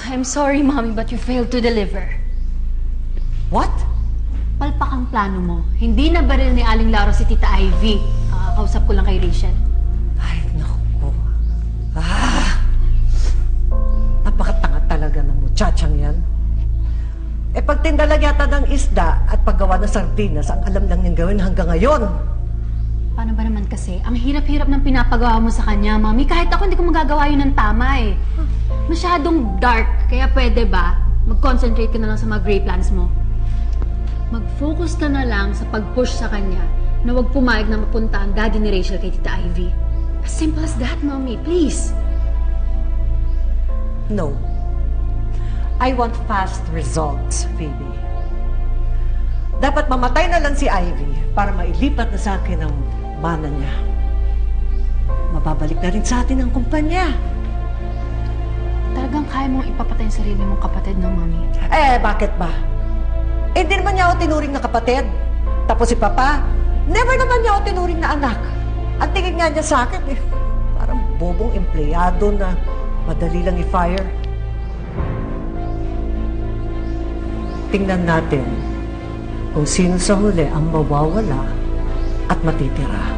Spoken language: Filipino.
I'm sorry, Mommy, but you failed to deliver. What? Palpak ang plano mo. Hindi na baril ni Aling Laura si Tita Ivy. Kausap ko lang kay Rachel. Ay, naku. Napakatanga talaga ng muchachang yan. Pagtinda lang yata ng isda at paggawa ng sardinas, ang alam lang niyang gawin hanggang ngayon. Paano ba naman kasi? Ang hirap-hirap ng pinapagawa mo sa kanya, Mommy. Kahit ako, hindi ko magagawa yun ng tama eh. Masyadong dark. Kaya pwede ba, mag-concentrate ka na lang sa mga gray plans mo? Mag-focus ka na lang sa pag-push sa kanya na huwag pumayag na mapunta ang daddy ni Rachel kay Tita Ivy. As simple as that, Mommy. Please. No. I want fast results, Phoebe. Dapat mamatay na lang si Ivy para mailipat na sa akin ang mana niya. Mababalik na rin sa atin ang kumpanya. Talagang kaya mong ipapatay ang sarili mong kapatid, no, Mommy? Bakit ba? Hindi naman niya ako tinuring na kapatid. Tapos si Papa, never naman niya ako tinuring na anak. Ang tingin nga niya sa akin, parang bobong empleyado na madali lang i-fire. Tingnan natin kung sino sa huli ang mawawala at matitira.